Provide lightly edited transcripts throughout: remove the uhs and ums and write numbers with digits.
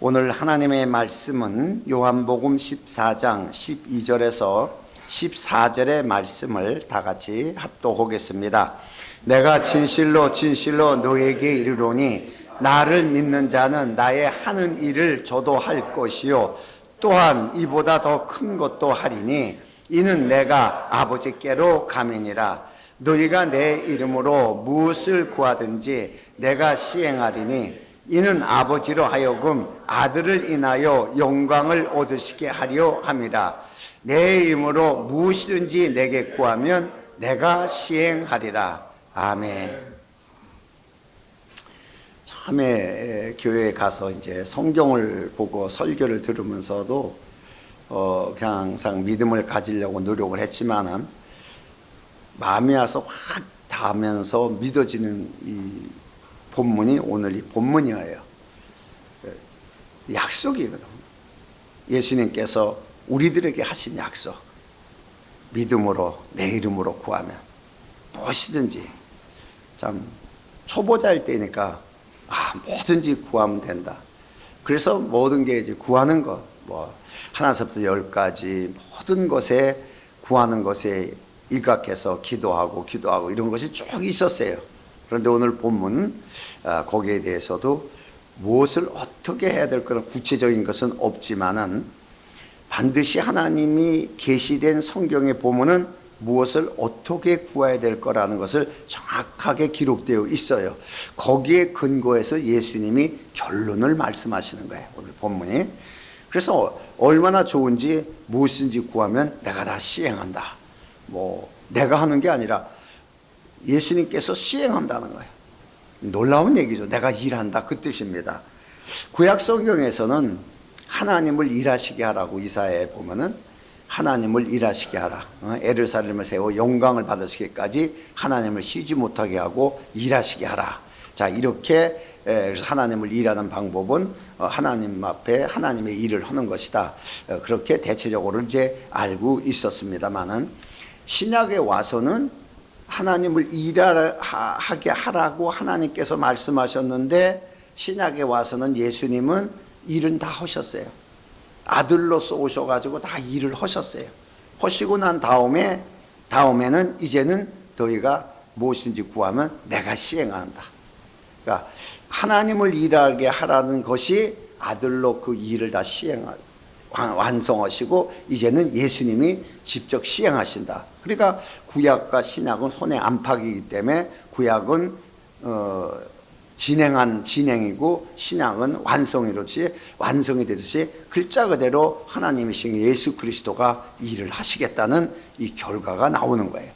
오늘 하나님의 말씀은 요한복음 14장 12절에서 14절의 말씀을 다 같이 합독하겠습니다. 내가 진실로 진실로 너에게 이르노니 나를 믿는 자는 나의 하는 일을 저도 할 것이요 또한 이보다 더 큰 것도 하리니 이는 내가 아버지께로 감이니라. 너희가 내 이름으로 무엇을 구하든지 내가 시행하리니 이는 아버지로 하여금 아들을 인하여 영광을 얻으시게 하려 함이라. 내 이름으로 무엇이든지 내게 구하면 내가 시행하리라. 아멘. 처음에 교회에 가서 이제 성경을 보고 설교를 들으면서도 그냥 항상 믿음을 가지려고 노력을 했지만은 마음이 와서 확 닿으면서 믿어지는 이 본문이 오늘 이 본문이에요. 약속이거든. 예수님께서 우리들에게 하신 약속. 믿음으로 내 이름으로 구하면 무엇이든지. 참 초보자일 때니까 뭐든지 구하면 된다. 그래서 모든 게 이제 구하는 것, 하나서부터 10까지 모든 것에 구하는 것에 일각해서 기도하고 이런 것이 쭉 있었어요. 그런데 오늘 본문은 거기에 대해서도 무엇을 어떻게 해야 될 거는 구체적인 것은 없지만은 반드시 하나님이 계시된 성경에 보면은 무엇을 어떻게 구해야 될 거라는 것을 정확하게 기록되어 있어요. 거기에 근거해서 예수님이 결론을 말씀하시는 거예요. 오늘 본문이. 그래서 얼마나 좋은지 무엇인지 구하면 내가 다 시행한다. 내가 하는 게 아니라 예수님께서 시행한다는 거예요. 놀라운 얘기죠. 내가 일한다 그 뜻입니다. 구약 성경에서는 하나님을 일하시게 하라고 이사야에 보면은 하나님을 일하시게 하라. 예루살렘을 세워 영광을 받으시기까지 하나님을 쉬지 못하게 하고 일하시게 하라. 자, 이렇게 하나님을 일하는 방법은 하나님 앞에 하나님의 일을 하는 것이다. 그렇게 대체적으로 이제 알고 있었습니다만은 신약에 와서는 하나님을 일하게 하라고 하나님께서 말씀하셨는데 신약에 와서는 예수님은 일은 다 하셨어요. 아들로서 오셔가지고 다 일을 하셨어요. 하시고 난 다음에는 이제는 너희가 무엇인지 구하면 내가 시행한다. 그러니까 하나님을 일하게 하라는 것이 아들로 그 일을 다 완성하시고 이제는 예수님이 직접 시행하신다. 그러니까 구약과 신약은 손의 안팎이기 때문에 구약은 진행한 진행이고 신약은 완성이듯이 완성이 되듯이 글자 그대로 하나님이신 예수 그리스도가 일을 하시겠다는 이 결과가 나오는 거예요.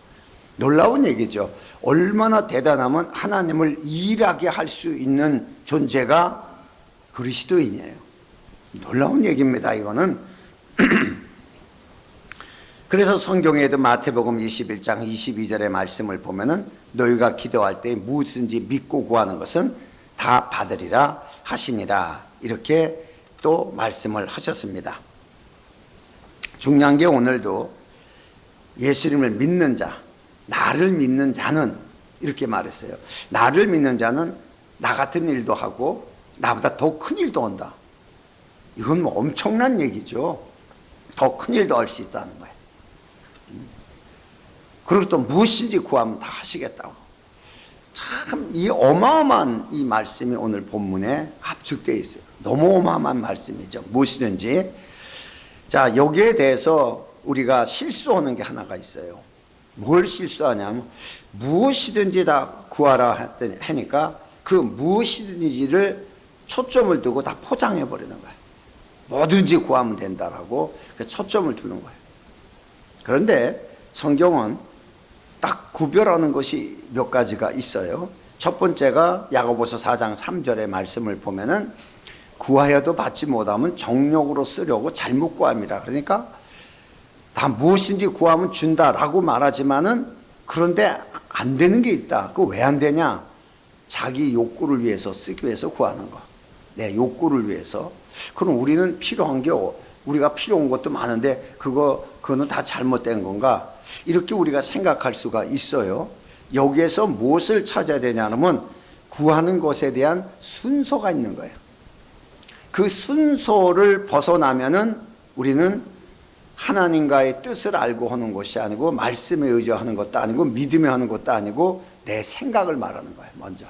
놀라운 얘기죠. 얼마나 대단하면 하나님을 일하게 할 수 있는 존재가 그리스도인이에요. 놀라운 얘기입니다. 이거는. 그래서 성경에도 마태복음 21장 22절의 말씀을 보면은 너희가 기도할 때 무엇인지 믿고 구하는 것은 다 받으리라 하시니라. 이렇게 또 말씀을 하셨습니다. 중요한 게 오늘도 예수님을 믿는 자, 나를 믿는 자는 이렇게 말했어요. 나를 믿는 자는 나 같은 일도 하고 나보다 더 큰 일도 한다. 이건 엄청난 얘기죠. 더 큰 일도 할 수 있다는 거예요. 그리고 또 무엇인지 구하면 다 하시겠다고. 참 이 어마어마한 이 말씀이 오늘 본문에 압축되어 있어요. 너무 어마어마한 말씀이죠. 무엇이든지. 자, 여기에 대해서 우리가 실수하는 게 하나가 있어요. 뭘 실수하냐면 무엇이든지 다 구하라 하니까 그 무엇이든지를 초점을 두고 다 포장해 버리는 거예요. 뭐든지 구하면 된다라고 초점을 두는 거예요. 그런데 성경은 딱 구별하는 것이 몇 가지가 있어요. 첫 번째가 야고보서 4장 3절의 말씀을 보면은 구하여도 받지 못하면 정욕으로 쓰려고 잘못 구함이라. 그러니까 다 무엇인지 구하면 준다라고 말하지만은 그런데 안 되는 게 있다. 그거 왜 안 되냐? 자기 욕구를 위해서 쓰기 위해서 구하는 거. 내 욕구를 위해서. 그럼 우리는 필요한 게 우리가 필요한 것도 많은데 그거는 다 잘못된 건가? 이렇게 우리가 생각할 수가 있어요. 여기에서 무엇을 찾아야 되냐면 구하는 것에 대한 순서가 있는 거예요. 그 순서를 벗어나면은 우리는 하나님과의 뜻을 알고 하는 것이 아니고 말씀에 의지하는 것도 아니고 믿음에 하는 것도 아니고 내 생각을 말하는 거예요. 먼저.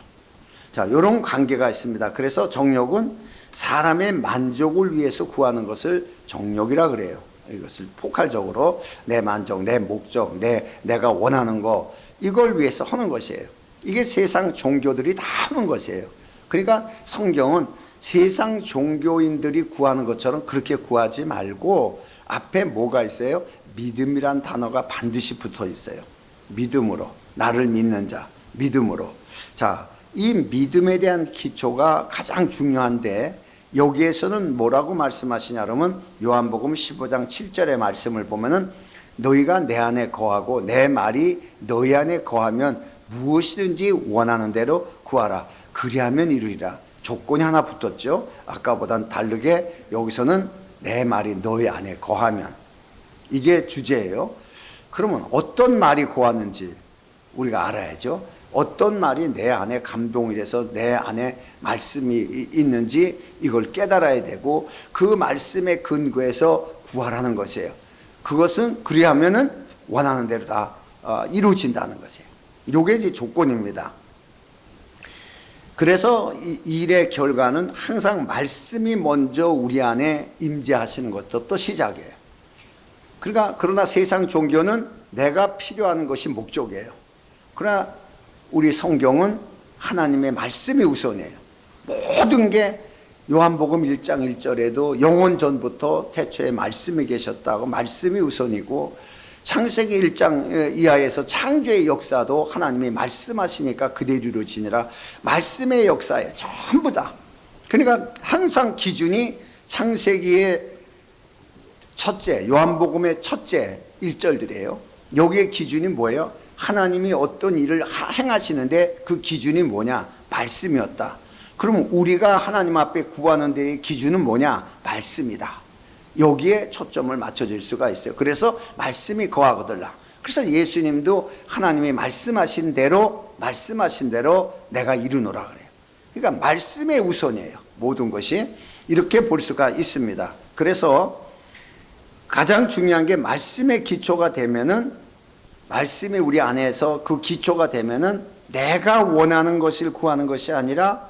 자, 이런 관계가 있습니다. 그래서 정욕은 사람의 만족을 위해서 구하는 것을 정욕이라 그래요. 이것을 포괄적으로 내 만족, 내 목적, 내가 원하는 거, 이걸 위해서 하는 것이에요. 이게 세상 종교들이 다 하는 것이에요. 그러니까 성경은 세상 종교인들이 구하는 것처럼 그렇게 구하지 말고 앞에 뭐가 있어요? 믿음이란 단어가 반드시 붙어 있어요. 믿음으로, 나를 믿는 자, 믿음으로. 자, 이 믿음에 대한 기초가 가장 중요한데 여기에서는 뭐라고 말씀하시냐 그러면 요한복음 15장 7절의 말씀을 보면은 너희가 내 안에 거하고 내 말이 너희 안에 거하면 무엇이든지 원하는 대로 구하라. 그리하면 이루리라. 조건이 하나 붙었죠. 아까보단 다르게 여기서는 내 말이 너희 안에 거하면, 이게 주제예요. 그러면 어떤 말이 거하는지 우리가 알아야죠. 어떤 말이 내 안에 감동이 돼서 내 안에 말씀이 있는지 이걸 깨달아야 되고 그 말씀에 근거해서 구하라는 것이에요. 그것은 그리하면은 원하는 대로 다 이루어진다는 것이에요. 이게 이제 조건입니다. 그래서 이 일의 결과는 항상 말씀이 먼저 우리 안에 임재하시는 것부터 시작이에요. 그러나 세상 종교는 내가 필요한 것이 목적이에요. 그러나 우리 성경은 하나님의 말씀이 우선이에요. 모든 게 요한복음 1장 1절에도 영원 전부터 태초에 말씀이 계셨다고 말씀이 우선이고 창세기 1장 이하에서 창조의 역사도 하나님이 말씀하시니까 그대로 이루어지니라. 말씀의 역사예요. 전부 다. 그러니까 항상 기준이 창세기의 첫째, 요한복음의 첫째 1절들이에요. 여기에 기준이 뭐예요? 하나님이 어떤 일을 행하시는데 그 기준이 뭐냐? 말씀이었다. 그럼 우리가 하나님 앞에 구하는 데의 기준은 뭐냐? 말씀이다. 여기에 초점을 맞춰줄 수가 있어요. 그래서 말씀이 거하거들라. 그래서 예수님도 하나님이 말씀하신 대로 내가 이루노라 그래요. 그러니까 말씀의 우선이에요. 모든 것이. 이렇게 볼 수가 있습니다. 그래서 가장 중요한 게 말씀의 기초가 되면은, 말씀이 우리 안에서 그 기초가 되면은 내가 원하는 것을 구하는 것이 아니라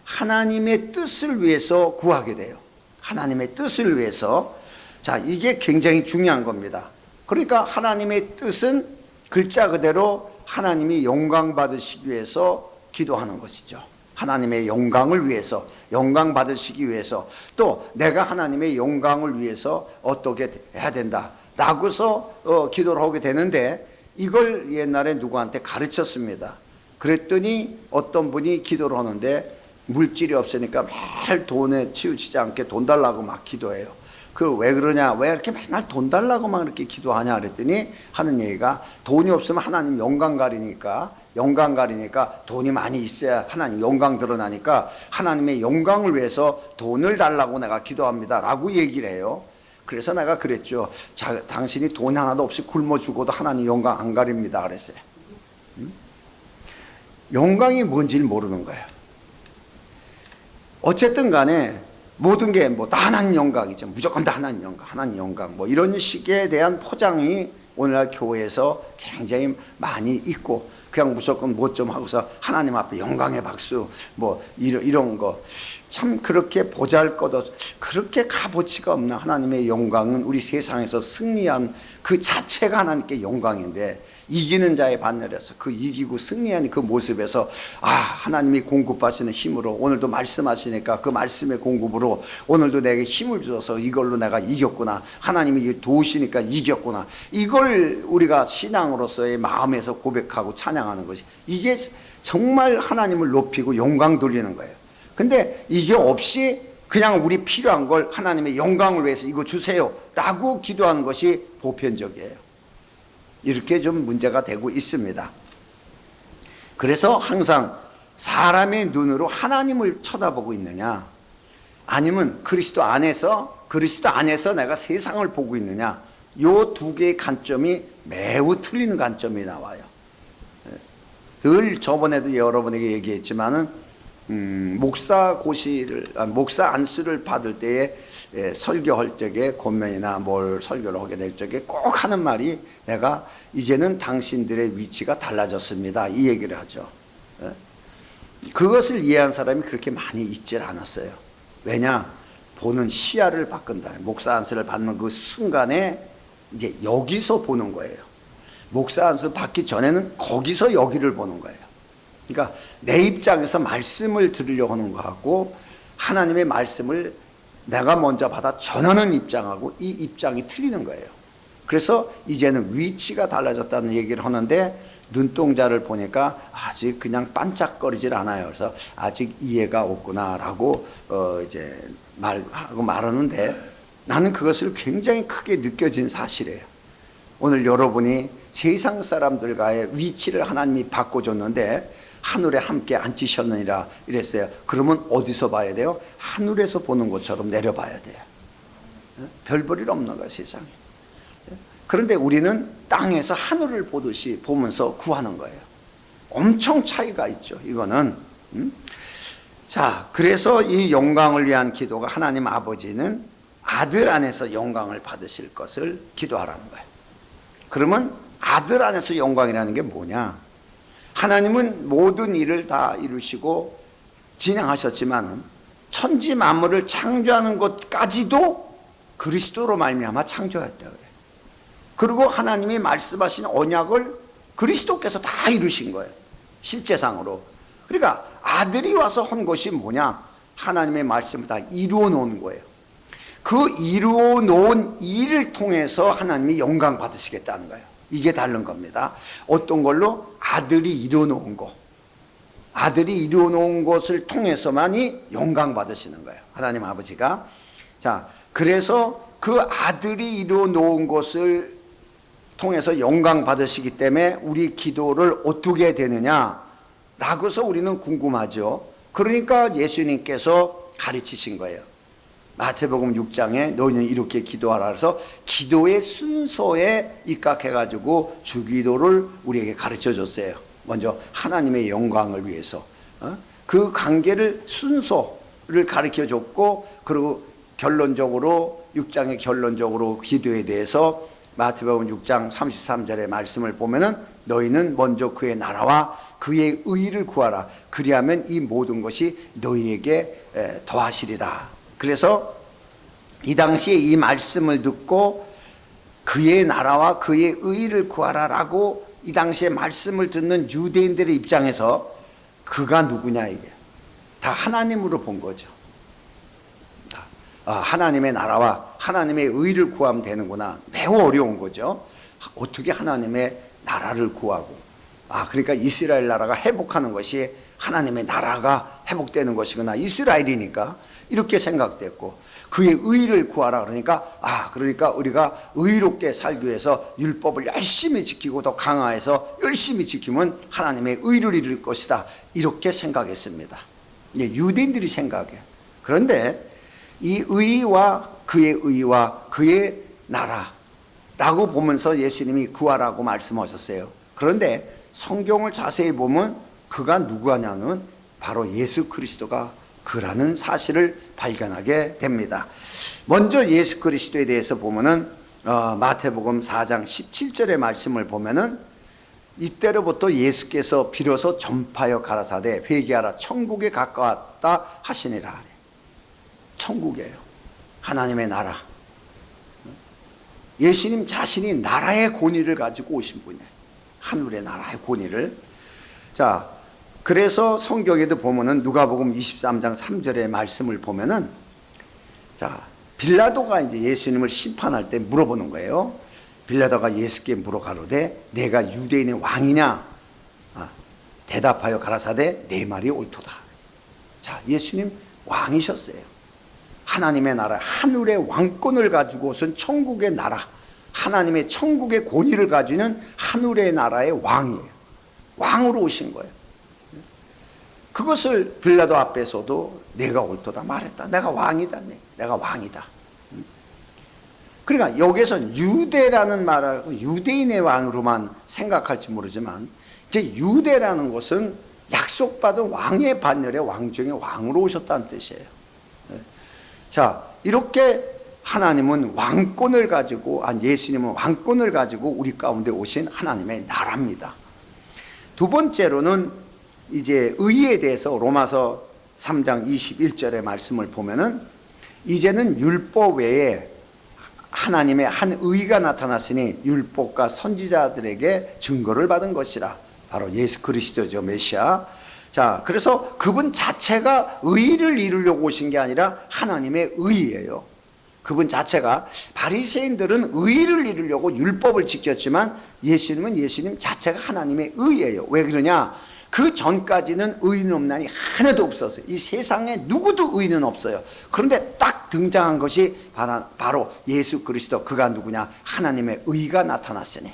하나님의 뜻을 위해서 구하게 돼요. 하나님의 뜻을 위해서. 자, 이게 굉장히 중요한 겁니다. 그러니까 하나님의 뜻은 글자 그대로 하나님이 영광 받으시기 위해서 기도하는 것이죠. 하나님의 영광을 위해서, 영광 받으시기 위해서, 또 내가 하나님의 영광을 위해서 어떻게 해야 된다 라고서 기도를 하게 되는데, 이걸 옛날에 누구한테 가르쳤습니다. 그랬더니 어떤 분이 기도를 하는데 물질이 없으니까 매일 돈에 치우치지 않게 돈 달라고 막 기도해요. 그 왜 그러냐, 왜 이렇게 맨날 돈 달라고 막 이렇게 기도하냐 그랬더니 하는 얘기가, 돈이 없으면 하나님 영광 가리니까 돈이 많이 있어야 하나님 영광 드러나니까 하나님의 영광을 위해서 돈을 달라고 내가 기도합니다 라고 얘기를 해요. 그래서 내가 그랬죠. 자, 당신이 돈 하나도 없이 굶어 죽어도 하나님 영광 안 가립니다 그랬어요. 영광이 뭔지를 모르는 거예요. 어쨌든 간에 모든 게 뭐 다 하나님 영광이죠. 무조건 다 하나님 영광 뭐 이런 식에 대한 포장이 오늘날 교회에서 굉장히 많이 있고, 그냥 무조건 뭐 좀 하고서 하나님 앞에 영광의 박수 뭐 이런 거, 참 그렇게 보잘것없, 그렇게 값어치가 없는 하나님의 영광은 우리 세상에서 승리한 그 자체가 하나님께 영광인데, 이기는 자의 반열에서 그 이기고 승리한 그 모습에서 하나님이 공급하시는 힘으로 오늘도 말씀하시니까 그 말씀의 공급으로 오늘도 내게 힘을 주셔서 이걸로 내가 이겼구나, 하나님이 도우시니까 이겼구나, 이걸 우리가 신앙으로서의 마음에서 고백하고 찬양하는 것이, 이게 정말 하나님을 높이고 영광 돌리는 거예요. 근데 이게 없이 그냥 우리 필요한 걸 하나님의 영광을 위해서 이거 주세요 라고 기도하는 것이 보편적이에요. 이렇게 좀 문제가 되고 있습니다. 그래서 항상 사람의 눈으로 하나님을 쳐다보고 있느냐, 아니면 그리스도 안에서 내가 세상을 보고 있느냐, 요 두 개의 관점이 매우 틀리는 관점이 나와요. 늘 저번에도 여러분에게 얘기했지만은 목사 안수를 받을 때에 설교할 적에 권면이나 뭘 설교를 하게 될 적에 꼭 하는 말이 내가 이제는 당신들의 위치가 달라졌습니다. 이 얘기를 하죠. 그것을 이해한 사람이 그렇게 많이 있질 않았어요. 왜냐? 보는 시야를 바꾼다. 목사 안수를 받는 그 순간에 이제 여기서 보는 거예요. 목사 안수 받기 전에는 거기서 여기를 보는 거예요. 그러니까 내 입장에서 말씀을 들으려고 하는 거하고 하나님의 말씀을 내가 먼저 받아 전하는 입장하고 이 입장이 틀리는 거예요. 그래서 이제는 위치가 달라졌다는 얘기를 하는데 눈동자를 보니까 아직 그냥 반짝거리질 않아요. 그래서 아직 이해가 없구나라고 이제 말하는데 나는 그것을 굉장히 크게 느껴진 사실이에요. 오늘 여러분이 세상 사람들과의 위치를 하나님이 바꿔줬는데 하늘에 함께 앉히셨느니라 이랬어요. 그러면 어디서 봐야 돼요? 하늘에서 보는 것처럼 내려봐야 돼요. 별 볼일 없는 거야, 세상에. 그런데 우리는 땅에서 하늘을 보듯이 보면서 구하는 거예요. 엄청 차이가 있죠, 이거는. 자, 그래서 이 영광을 위한 기도가 하나님 아버지는 아들 안에서 영광을 받으실 것을 기도하라는 거예요. 그러면 아들 안에서 영광이라는 게 뭐냐? 하나님은 모든 일을 다 이루시고 진행하셨지만 천지 만물을 창조하는 것까지도 그리스도로 말미암아 창조했다 그래요. 그리고 하나님이 말씀하신 언약을 그리스도께서 다 이루신 거예요. 실제상으로. 그러니까 아들이 와서 한 것이 뭐냐? 하나님의 말씀을 다 이루어 놓은 거예요. 그 이루어 놓은 일을 통해서 하나님이 영광 받으시겠다는 거예요. 이게 다른 겁니다. 어떤 걸로? 아들이 이루어 놓은 거. 아들이 이루어 놓은 것을 통해서만이 영광 받으시는 거예요. 하나님 아버지가. 자, 그래서 그 아들이 이루어 놓은 것을 통해서 영광 받으시기 때문에 우리 기도를 어떻게 되느냐? 라고서 우리는 궁금하죠. 그러니까 예수님께서 가르치신 거예요. 마태복음 6장에 너희는 이렇게 기도하라 해서 기도의 순서에 입각해가지고 주기도를 우리에게 가르쳐 줬어요. 먼저 하나님의 영광을 위해서 그 관계를 순서를 가르쳐 줬고, 그리고 결론적으로 6장의 결론적으로 기도에 대해서 마태복음 6장 33절의 말씀을 보면은 너희는 먼저 그의 나라와 그의 의를 구하라. 그리하면 이 모든 것이 너희에게 더하시리라. 그래서 이 당시에 이 말씀을 듣고 그의 나라와 그의 의를 구하라라고 이 당시에 말씀을 듣는 유대인들의 입장에서 그가 누구냐, 이게 다 하나님으로 본 거죠. 하나님의 나라와 하나님의 의를 구하면 되는구나. 매우 어려운 거죠. 어떻게 하나님의 나라를 구하고, 그러니까 이스라엘 나라가 회복하는 것이 하나님의 나라가 회복되는 것이구나. 이스라엘이니까 이렇게 생각됐고, 그의 의를 구하라 그러니까 그러니까 우리가 의롭게 살기 위해서 율법을 열심히 지키고 더 강화해서 열심히 지키면 하나님의 의를 이룰 것이다. 이렇게 생각했습니다. 유대인들이 생각해요. 그런데 이 의와 그의 나라라고 보면서 예수님이 구하라고 말씀하셨어요. 그런데 성경을 자세히 보면 그가 누구냐면 바로 예수 그리스도가 그라는 사실을 발견하게 됩니다. 먼저 예수 그리스도에 대해서 보면은 마태복음 4장 17절의 말씀을 보면은 이때로부터 예수께서 비로소 전파하여 가라사대 회개하라 천국에 가까웠다 하시니라. 천국이에요. 하나님의 나라. 예수님 자신이 나라의 권위를 가지고 오신 분이에요. 하늘의 나라의 권위를. 자, 그래서 성경에도 보면은 누가복음 23장 3절의 말씀을 보면은, 자, 빌라도가 이제 예수님을 심판할 때 물어보는 거예요. 빌라도가 예수께 물어가로되 내가 유대인의 왕이냐? 대답하여 가라사대 내 말이 옳도다. 자, 예수님 왕이셨어요. 하나님의 나라, 하늘의 왕권을 가지고선 천국의 나라, 하나님의 천국의 권위를 가지는 하늘의 나라의 왕이에요. 왕으로 오신 거예요. 그것을 빌라도 앞에서도 내가 옳도다 말했다. 내가 왕이다. 내가 왕이다. 그러니까 여기서 유대라는 말하고 유대인의 왕으로만 생각할지 모르지만 이제 유대라는 것은 약속받은 왕의 반열에 왕 중에 왕으로 오셨다는 뜻이에요. 자, 이렇게 하나님은 왕권을 가지고, 예수님은 왕권을 가지고 우리 가운데 오신 하나님의 나라입니다. 두 번째로는 이제 의에 대해서 로마서 3장 21절의 말씀을 보면은 이제는 율법 외에 하나님의 한 의가 나타났으니 율법과 선지자들에게 증거를 받은 것이라. 바로 예수 그리스도죠, 메시아. 자, 그래서 그분 자체가 의를 이루려고 오신 게 아니라 하나님의 의예요. 그분 자체가, 바리새인들은 의를 이루려고 율법을 지켰지만 예수님은 예수님 자체가 하나님의 의예요. 왜 그러냐? 그 전까지는 의인 없나니 하나도 없었어요. 이 세상에 누구도 의인은 없어요. 그런데 딱 등장한 것이 바로 예수 그리스도. 그가 누구냐? 하나님의 의가 나타났으니.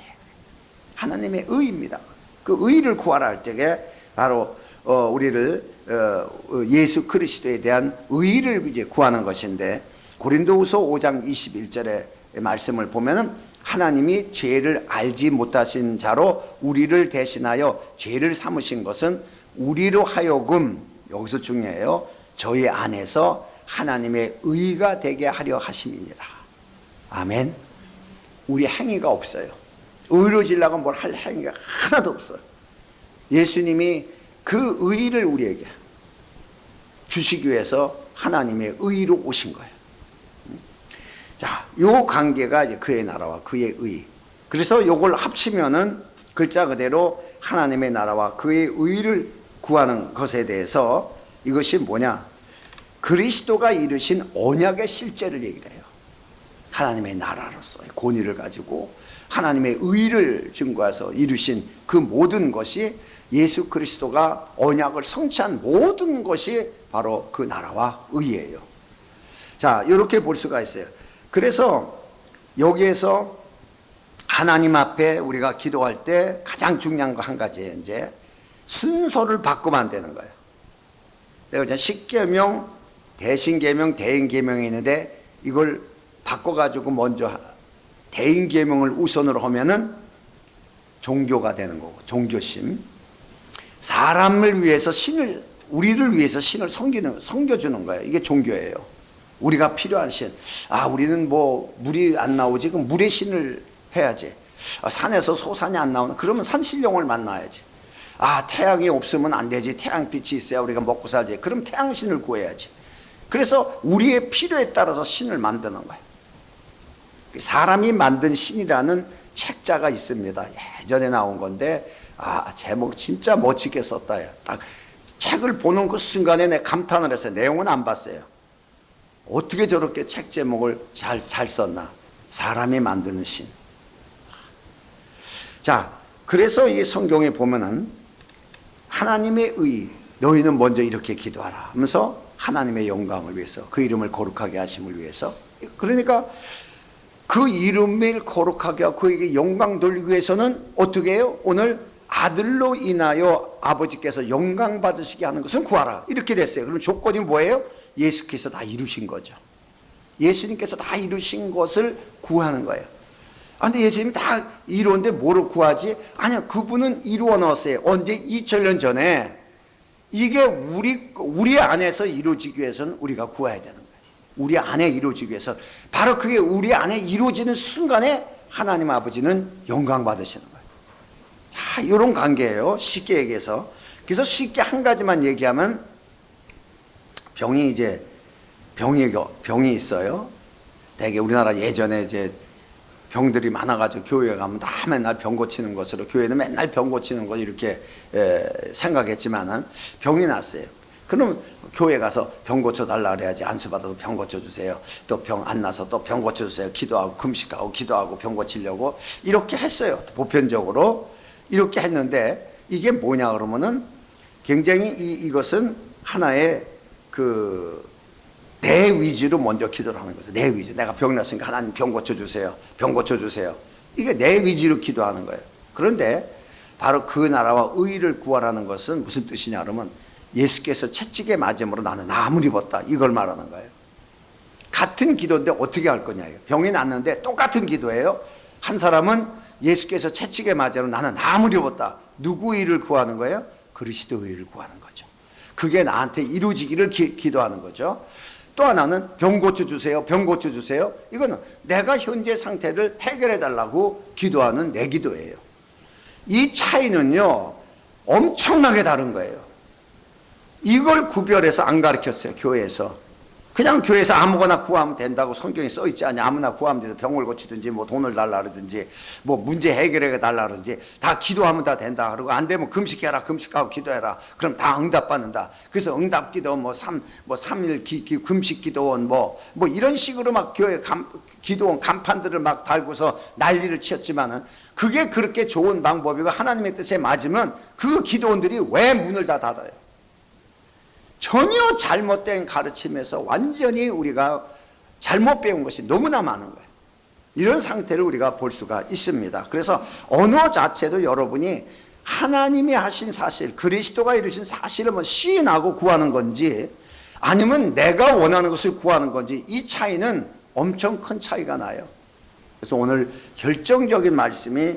하나님의 의입니다. 그 의를 구하라 할 때에 바로 우리를 예수 그리스도에 대한 의를 이제 구하는 것인데, 고린도후서 5장 21절의 말씀을 보면은 하나님이 죄를 알지 못하신 자로 우리를 대신하여 죄를 삼으신 것은 우리로 하여금, 여기서 중요해요, 저희 안에서 하나님의 의가 되게 하려 하심이니라. 아멘. 우리 행위가 없어요. 의로지려고 뭘 할 행위가 하나도 없어요. 예수님이 그 의를 우리에게 주시기 위해서 하나님의 의로 오신 거예요. 자, 요 관계가 이제 그의 나라와 그의 의. 그래서 요걸 합치면은 글자 그대로 하나님의 나라와 그의 의를 구하는 것에 대해서 이것이 뭐냐? 그리스도가 이루신 언약의 실제를 얘기를 해요. 하나님의 나라로서의 권위를 가지고 하나님의 의를 증거해서 이루신 그 모든 것이, 예수 그리스도가 언약을 성취한 모든 것이 바로 그 나라와 의예요. 자, 이렇게 볼 수가 있어요. 그래서 여기에서 하나님 앞에 우리가 기도할 때 가장 중요한 거 한 가지예요. 이제 순서를 바꾸면 안 되는 거예요. 내가 이제 십계명, 대신계명, 대인계명이 있는데 이걸 바꿔가지고 먼저 대인계명을 우선으로 하면은 종교가 되는 거고, 종교심. 사람을 위해서 우리를 위해서 신을 섬겨주는 거예요. 이게 종교예요. 우리가 필요한 신. 우리는 뭐 물이 안 나오지, 그럼 물의 신을 해야지. 산에서 소산이 안 나오는, 그러면 산신령을 만나야지. 태양이 없으면 안 되지. 태양빛이 있어야 우리가 먹고 살지. 그럼 태양신을 구해야지. 그래서 우리의 필요에 따라서 신을 만드는 거예요. 사람이 만든 신이라는 책자가 있습니다. 예전에 나온 건데, 제목 진짜 멋지게 썼다. 딱 책을 보는 그 순간에 내가 감탄을 했어요. 내용은 안 봤어요. 어떻게 저렇게 책 제목을 잘 썼나. 사람이 만드는 신. 자, 그래서 이 성경에 보면은 하나님의 의, 너희는 먼저 이렇게 기도하라 하면서 하나님의 영광을 위해서, 그 이름을 거룩하게 하심을 위해서, 그러니까 그 이름을 거룩하게 하고 그에게 영광 돌리기 위해서는 어떻게 해요? 오늘 아들로 인하여 아버지께서 영광 받으시게 하는 것은 구하라, 이렇게 됐어요. 그럼 조건이 뭐예요? 예수께서 다 이루신 거죠. 예수님께서 다 이루신 것을 구하는 거예요. 근데 예수님이 다 이루었는데 뭐로 구하지? 아니요, 그분은 이루어 놓았어요. 언제? 2000년 전에. 이게 우리 안에서 이루어지기 위해서는 우리가 구해야 되는 거예요. 우리 안에 이루어지기 위해서. 바로 그게 우리 안에 이루어지는 순간에 하나님 아버지는 영광 받으시는 거예요. 자, 이런 관계예요. 쉽게 얘기해서. 그래서 쉽게 한 가지만 얘기하면, 병이 있어요. 되게 우리나라 예전에 이제 병들이 많아가지고 교회에 가면 다 맨날 병 고치는 것으로, 교회는 맨날 병 고치는 거 이렇게 생각했지만은 병이 났어요. 그럼 교회 가서 병 고쳐달라 그래야지. 안수받아도 병 고쳐주세요. 또 병 안 나서 또 병 고쳐주세요. 기도하고 금식하고 기도하고 병 고치려고 이렇게 했어요. 보편적으로 이렇게 했는데, 이게 뭐냐 그러면은 굉장히 이것은 하나의 내 위주로 먼저 기도를 하는 거죠. 내 위주. 내가 병 났으니까 하나님 병 고쳐주세요. 병 고쳐주세요. 이게 내 위주로 기도하는 거예요. 그런데 바로 그 나라와 의를 구하라는 것은 무슨 뜻이냐 그러면, 예수께서 채찍에 맞음으로 나는 나음을 입었다, 이걸 말하는 거예요. 같은 기도인데 어떻게 할 거냐예요. 병이 났는데 똑같은 기도예요. 한 사람은 예수께서 채찍에 맞음으로 나는 나음을 입었다. 누구 의를 구하는 거예요? 그리스도의 의를 구하는 거죠. 그게 나한테 이루어지기를 기도하는 거죠. 또 하나는 병 고쳐주세요, 병 고쳐주세요. 이거는 내가 현재 상태를 해결해 달라고 기도하는 내 기도예요. 이 차이는요 엄청나게 다른 거예요. 이걸 구별해서 안 가르쳤어요. 교회에서 그냥 교회에서 아무거나 구하면 된다고 성경에 써 있지 않냐. 아무나 구하면 돼서 병을 고치든지 뭐 돈을 달라 그러든지 뭐 문제 해결해 달라 그러든지 다 기도하면 다 된다. 그리고 안 되면 금식해라, 금식하고 기도해라. 그럼 다 응답받는다. 그래서 응답기도 뭐 3일 금식 기도원 뭐 이런 식으로 막 교회 기도원 간판들을 막 달고서 난리를 치었지만은 그게 그렇게 좋은 방법이고 하나님의 뜻에 맞으면 그 기도원들이 왜 문을 다 닫아요? 전혀 잘못된 가르침에서 완전히 우리가 잘못 배운 것이 너무나 많은 거예요. 이런 상태를 우리가 볼 수가 있습니다. 그래서 언어 자체도 여러분이 하나님이 하신 사실, 그리스도가 이루신 사실을 시인하고 구하는 건지 아니면 내가 원하는 것을 구하는 건지 이 차이는 엄청 큰 차이가 나요. 그래서 오늘 결정적인 말씀이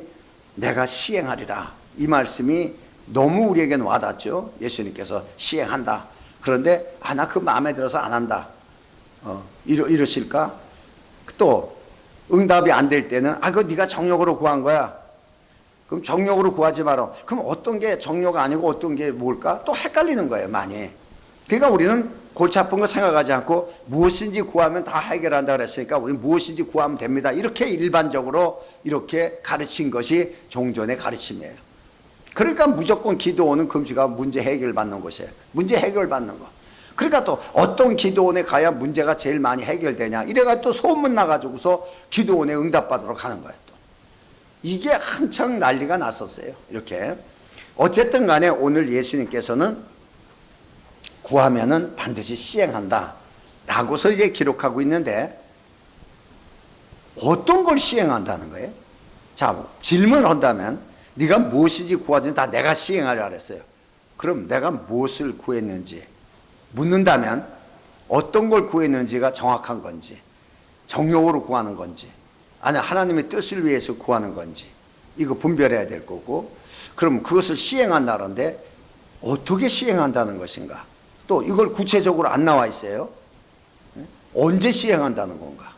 내가 시행하리라. 이 말씀이 너무 우리에게는 와닿죠. 예수님께서 시행한다. 그런데 나 그 마음에 들어서 안 한다. 이러실까? 또 응답이 안 될 때는 그거 네가 정욕으로 구한 거야. 그럼 정욕으로 구하지 마라. 그럼 어떤 게 정욕 아니고 어떤 게 뭘까? 또 헷갈리는 거예요, 많이. 그러니까 우리는 골치 아픈 거 생각하지 않고 무엇인지 구하면 다 해결한다 그랬으니까 우리는 무엇인지 구하면 됩니다. 이렇게 일반적으로 이렇게 가르친 것이 종전의 가르침이에요. 그러니까 무조건 기도원은 금식하고 문제 해결받는 곳이에요. 문제 해결받는 거. 그러니까 또 어떤 기도원에 가야 문제가 제일 많이 해결되냐. 이래가 또 소문 나가지고서 기도원에 응답받으러 가는 거예요. 또. 이게 한창 난리가 났었어요. 이렇게. 어쨌든 간에 오늘 예수님께서는 구하면은 반드시 시행한다. 라고서 이제 기록하고 있는데 어떤 걸 시행한다는 거예요? 자, 질문을 한다면 네가 무엇인지 구하든지 다 내가 시행하려 그랬어요. 그럼 내가 무엇을 구했는지 묻는다면 어떤 걸 구했는지가 정확한 건지 정욕으로 구하는 건지 아니 하나님의 뜻을 위해서 구하는 건지 이거 분별해야 될 거고 그럼 그것을 시행한다는데 어떻게 시행한다는 것인가 또 이걸 구체적으로 안 나와 있어요. 언제 시행한다는 건가.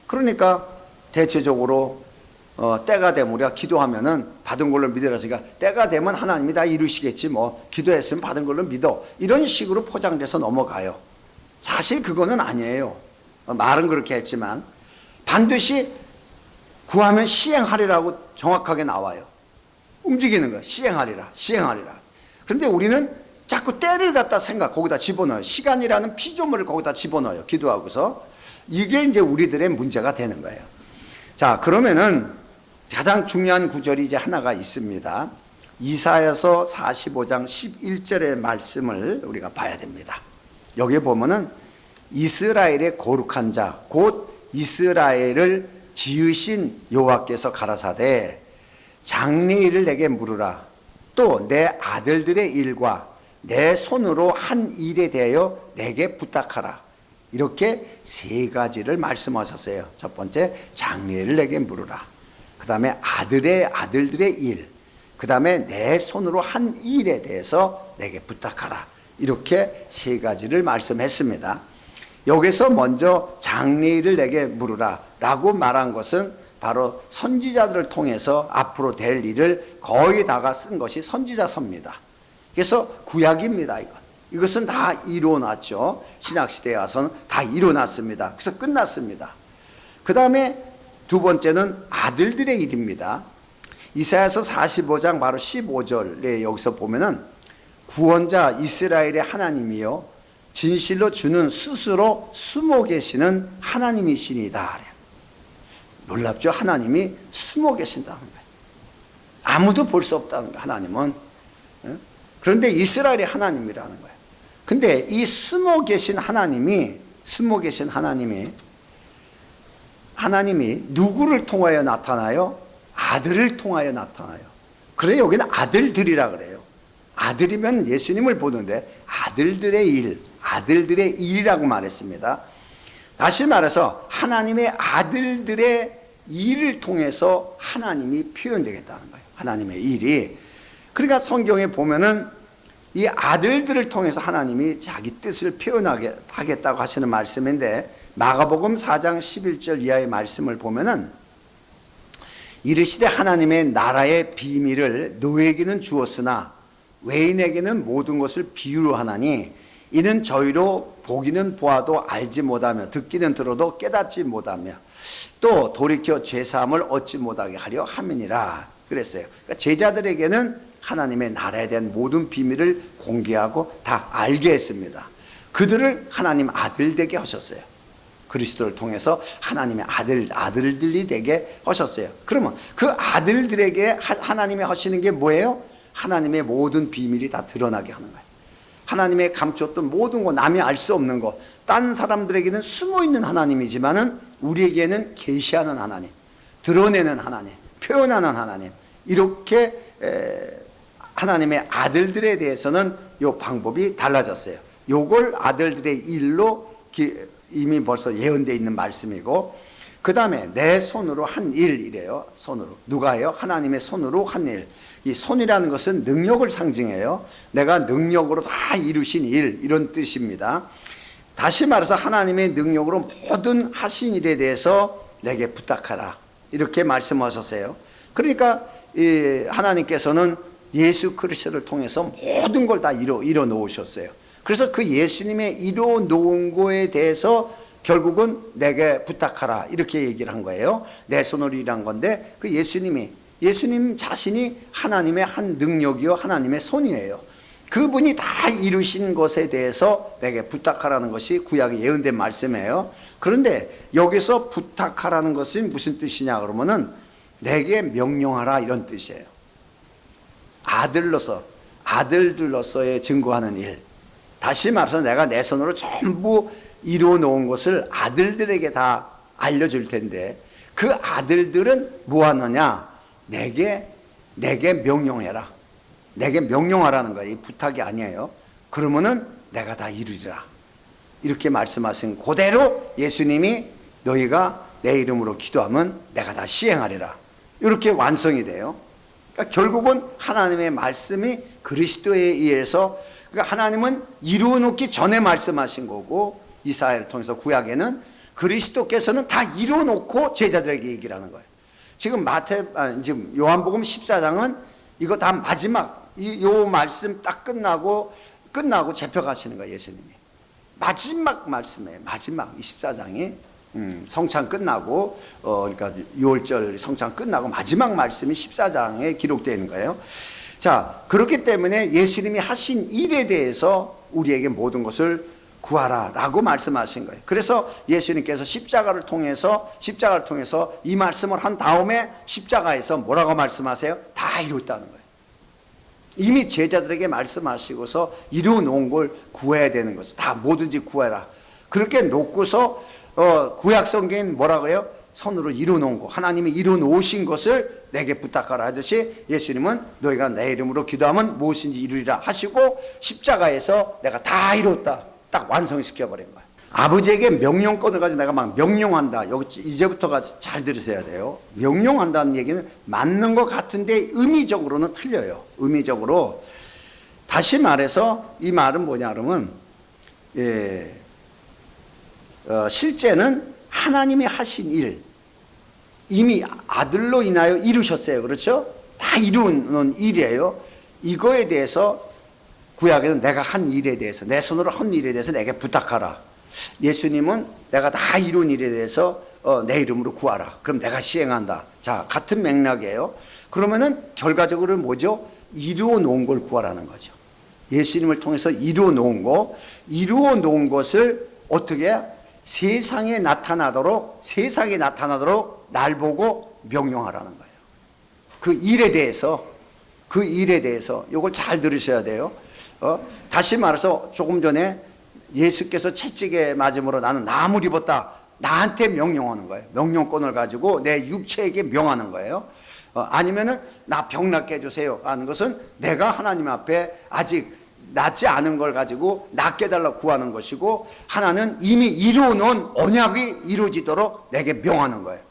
그러니까 대체적으로 때가 되면 우리가 기도하면은 받은 걸로 믿으라니까 때가 되면 하나님이 다 이루시겠지 뭐 기도했으면 받은 걸로 믿어 이런 식으로 포장돼서 넘어가요. 사실 그거는 아니에요. 말은 그렇게 했지만 반드시 구하면 시행하리라고 정확하게 나와요. 움직이는 거야. 시행하리라 시행하리라. 그런데 우리는 자꾸 때를 갖다 거기다 집어넣어요. 시간이라는 피조물을 거기다 집어넣어요. 기도하고서 이게 이제 우리들의 문제가 되는 거예요. 자, 그러면은 가장 중요한 구절이 이제 하나가 있습니다. 이사야서 45장 11절의 말씀을 우리가 봐야 됩니다. 여기에 보면은 이스라엘의 거룩한 자, 곧 이스라엘을 지으신 여호와께서 가라사대 장래일을 내게 물으라. 또 내 아들들의 일과 내 손으로 한 일에 대하여 내게 부탁하라. 이렇게 세 가지를 말씀하셨어요. 첫 번째 장래를 내게 물으라. 그 다음에 아들들의 일. 그 다음에 내 손으로 한 일에 대해서 내게 부탁하라. 이렇게 세 가지를 말씀했습니다. 여기서 먼저 장래일을 내게 물으라 라고 말한 것은 바로 선지자들을 통해서 앞으로 될 일을 거의 다가 쓴 것이 선지자서입니다. 그래서 구약입니다. 이것은 다 이루어놨죠. 신약시대에 와서는 다 이루어놨습니다. 그래서 끝났습니다. 그 다음에 두 번째는 아들들의 일입니다. 이사야서 45장 바로 15절에 여기서 보면은 구원자 이스라엘의 하나님이요 진실로 주는 스스로 숨어 계시는 하나님이시니다. 놀랍죠? 하나님이 숨어 계신다는 거예요. 아무도 볼 수 없다는 거예요. 하나님은. 그런데 이스라엘의 하나님이라는 거예요. 근데 이 숨어 계신 하나님이 누구를 통하여 나타나요? 아들을 통하여 나타나요. 그래 여기는 아들들이라 그래요. 아들이면 예수님을 보는데 아들들의 일이라고 말했습니다. 다시 말해서 하나님의 아들들의 일을 통해서 하나님이 표현되겠다는 거예요. 하나님의 일이 그러니까 성경에 보면은 이 아들들을 통해서 하나님이 자기 뜻을 표현하겠다고 하시는 말씀인데, 마가복음 4장 11절 이하의 말씀을 보면은 이르시되 하나님의 나라의 비밀을 너에게는 주었으나 외인에게는 모든 것을 비유로 하나니 이는 저희로 보기는 보아도 알지 못하며 듣기는 들어도 깨닫지 못하며 또 돌이켜 죄사함을 얻지 못하게 하려 함이니라 그랬어요. 그러니까 제자들에게는 하나님의 나라에 대한 모든 비밀을 공개하고 다 알게 했습니다. 그들을 하나님 아들 되게 하셨어요. 그리스도를 통해서 하나님의 아들들이 되게 하셨어요. 그러면 그 아들들에게 하나님이 하시는 게 뭐예요? 하나님의 모든 비밀이 다 드러나게 하는 거예요. 하나님의 감췄던 모든 것, 남이 알 수 없는 것, 딴 사람들에게는 숨어있는 하나님이지만은 우리에게는 계시하는 하나님, 드러내는 하나님, 표현하는 하나님, 이렇게 하나님의 아들들에 대해서는 이 방법이 달라졌어요. 요걸 아들들의 일로 이미 벌써 예언되어 있는 말씀이고, 그 다음에 내 손으로 한 일이래요. 손으로. 누가 해요? 하나님의 손으로 한 일. 이 손이라는 것은 능력을 상징해요. 내가 능력으로 다 이루신 일, 이런 뜻입니다. 다시 말해서 하나님의 능력으로 모든 하신 일에 대해서 내게 부탁하라, 이렇게 말씀하셨어요. 그러니까 하나님께서는 예수 그리스도를 통해서 모든 걸 다 이뤄 놓으셨어요. 그래서 그 예수님의 이뤄 놓은 거에 대해서 결국은 내게 부탁하라, 이렇게 얘기를 한 거예요. 내 손으로 일한 건데, 그 예수님 자신이 하나님의 한 능력이요, 하나님의 손이에요. 그분이 다 이루신 것에 대해서 내게 부탁하라는 것이 구약에 예언된 말씀이에요. 그런데 여기서 부탁하라는 것은 무슨 뜻이냐 그러면은 내게 명령하라, 이런 뜻이에요. 아들들로서의 증거하는 일. 다시 말해서 내가 내 손으로 전부 이루어 놓은 것을 아들들에게 다 알려줄 텐데, 그 아들들은 뭐 하느냐? 내게 명령해라. 내게 명령하라는 거예요. 이 부탁이 아니에요. 그러면은 내가 다 이루리라, 이렇게 말씀하신 그대로 예수님이 너희가 내 이름으로 기도하면 내가 다 시행하리라, 이렇게 완성이 돼요. 그러니까 결국은 하나님의 말씀이 그리스도에 의해서, 그러니까 하나님은 이루어 놓기 전에 말씀하신 거고, 이사야를 통해서 구약에는 그리스도께서는 다 이루어 놓고 제자들에게 얘기를 하는 거예요. 지금 지금 요한복음 14장은 이거 다 마지막, 요 말씀 딱 끝나고 잡혀가시는 거예요. 예수님이 마지막 말씀이에요. 마지막 14장이 성찬 끝나고 그러니까 6월절 성찬 끝나고 마지막 말씀이 14장에 기록되어 있는 거예요. 자, 그렇기 때문에 예수님이 하신 일에 대해서 우리에게 모든 것을 구하라 라고 말씀하신 거예요. 그래서 예수님께서 십자가를 통해서 이 말씀을 한 다음에 십자가에서 뭐라고 말씀하세요? 다 이뤘다는 거예요. 이미 제자들에게 말씀하시고서 이루어 놓은 걸 구해야 되는 것을 다 뭐든지 구해라, 그렇게 놓고서 구약 성경은 뭐라고 해요? 손으로 이루어 놓은 거, 하나님이 이루어 놓으신 것을 내게 부탁하라 하듯이 예수님은 너희가 내 이름으로 기도하면 무엇인지 이루리라 하시고, 십자가에서 내가 다 이뤘다, 딱 완성시켜 버린 거예요. 아버지에게 명령권을 가지고 내가 막 명령한다, 여기 이제부터가 잘 들으셔야 돼요. 명령한다는 얘기는 맞는 것 같은데 의미적으로는 틀려요. 의미적으로. 다시 말해서 이 말은 뭐냐 그러면 실제는 하나님이 하신 일, 이미 아들로 인하여 이루셨어요. 그렇죠? 다 이루는 일이에요. 이거에 대해서 구약에는 내가 한 일에 대해서, 내 손으로 한 일에 대해서 내게 부탁하라. 예수님은 내가 다 이룬 일에 대해서 내 이름으로 구하라. 그럼 내가 시행한다. 자, 같은 맥락이에요. 그러면은 결과적으로는 뭐죠? 이루어 놓은 걸 구하라는 거죠. 예수님을 통해서 이루어 놓은 것을 어떻게 세상에 나타나도록 날 보고 명령하라는 거예요. 그 일에 대해서 이걸 잘 들으셔야 돼요. 다시 말해서 조금 전에 예수께서 채찍에 맞음으로 나는 나무를 입었다, 나한테 명령하는 거예요. 명령권을 가지고 내 육체에게 명하는 거예요. 아니면은 나 병 낫게 해주세요 하는 것은 내가 하나님 앞에 아직 낫지 않은 걸 가지고 낫게 해달라고 구하는 것이고, 하나는 이미 이루어놓은 언약이 이루어지도록 내게 명하는 거예요.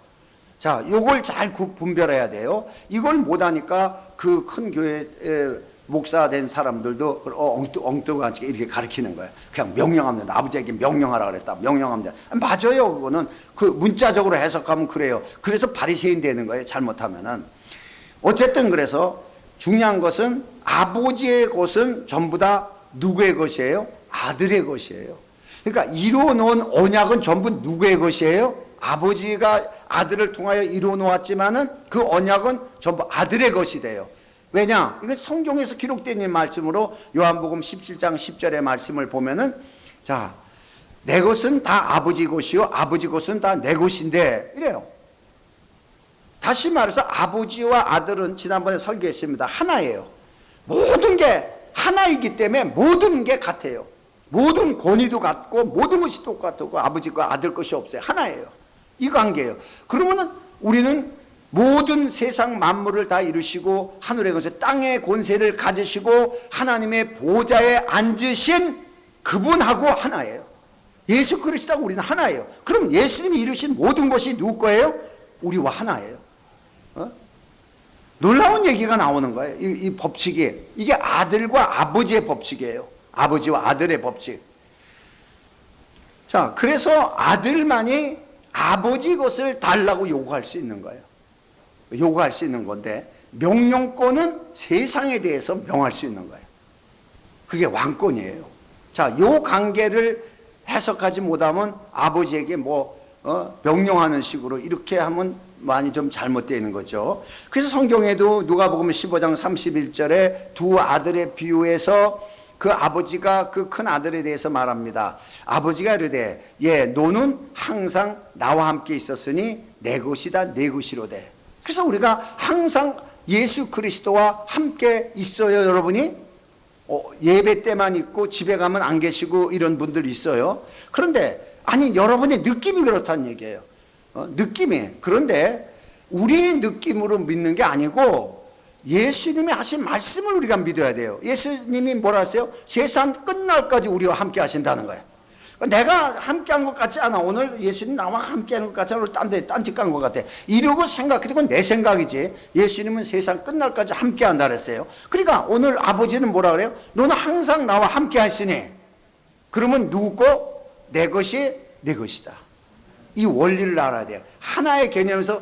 자, 요걸 잘 분별해야 돼요. 이걸 못하니까 그 큰 교회 목사 된 사람들도 엉뚱하게 이렇게 가르치는 거예요. 그냥 명령하면 돼. 아버지에게 명령하라 그랬다. 명령하면 돼. 맞아요. 그거는 그 문자적으로 해석하면 그래요. 그래서 바리새인 되는 거예요. 잘못하면은. 어쨌든 그래서 중요한 것은 아버지의 것은 전부 다 누구의 것이에요? 아들의 것이에요. 그러니까 이루어놓은 언약은 전부 누구의 것이에요? 아버지가 아들을 통하여 이루어놓았지만은 그 언약은 전부 아들의 것이 돼요. 왜냐? 이건 성경에서 기록된 이 말씀으로 요한복음 17장 10절의 말씀을 보면은 자, 내 것은 다 아버지 것이요 아버지 것은 다 내 것인데 이래요. 다시 말해서 아버지와 아들은 지난번에 설교했습니다. 하나예요. 모든 게 하나이기 때문에 모든 게 같아요. 모든 권위도 같고 모든 것이 똑같고 아버지과 아들 것이 없어요. 하나예요. 이 관계예요. 그러면은 우리는 모든 세상 만물을 다 이루시고 하늘의 것을 땅의 권세를 가지시고 하나님의 보좌에 앉으신 그분하고 하나예요. 예수 그리스도하고 우리는 하나예요. 그럼 예수님이 이루신 모든 것이 누구 거예요? 우리와 하나예요. 놀라운 얘기가 나오는 거예요. 이 법칙이. 이게 아들과 아버지의 법칙이에요. 아버지와 아들의 법칙. 자, 그래서 아들만이 아버지 것을 달라고 요구할 수 있는 거예요. 요구할 수 있는 건데 명령권은 세상에 대해서 명할 수 있는 거예요. 그게 왕권이에요. 자, 요 관계를 해석하지 못하면 아버지에게 명령하는 식으로 이렇게 하면 많이 좀 잘못되어 있는 거죠. 그래서 성경에도 누가복음 15장 31절에 두 아들의 비유에서 그 아버지가 그 큰 아들에 대해서 말합니다. 아버지가 이르되 너는 항상 나와 함께 있었으니 내 것이다 내 것이로되. 그래서 우리가 항상 예수 그리스도와 함께 있어요. 여러분이 예배 때만 있고 집에 가면 안 계시고 이런 분들 있어요. 그런데 아니 여러분의 느낌이 그렇다는 얘기예요. 느낌이. 그런데 우리의 느낌으로 믿는 게 아니고 예수님이 하신 말씀을 우리가 믿어야 돼요. 예수님이 뭐라 하세요? 세상 끝날까지 우리와 함께 하신다는 거예요. 내가 함께 한 것 같지 않아. 오늘 예수님 나와 함께 하는 것 같지 않아. 오늘 딴짓 간 것 같아. 이러고 생각해. 그건 내 생각이지. 예수님은 세상 끝날까지 함께 한다 그랬어요. 그러니까 오늘 아버지는 뭐라 그래요? 너는 항상 나와 함께 하시니. 그러면 누구 거? 내 것이 내 것이다. 이 원리를 알아야 돼요. 하나의 개념에서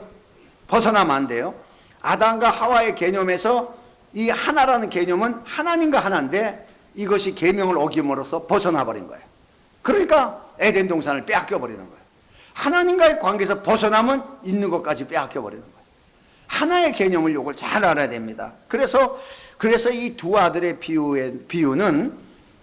벗어나면 안 돼요. 아담과 하와의 개념에서 이 하나라는 개념은 하나님과 하나인데 이것이 계명을 어김으로써 벗어나 버린 거예요. 그러니까 에덴 동산을 빼앗겨 버리는 거예요. 하나님과의 관계에서 벗어나면 있는 것까지 빼앗겨 버리는 거예요. 하나의 개념을 요걸 잘 알아야 됩니다. 그래서 이 두 아들의 비유는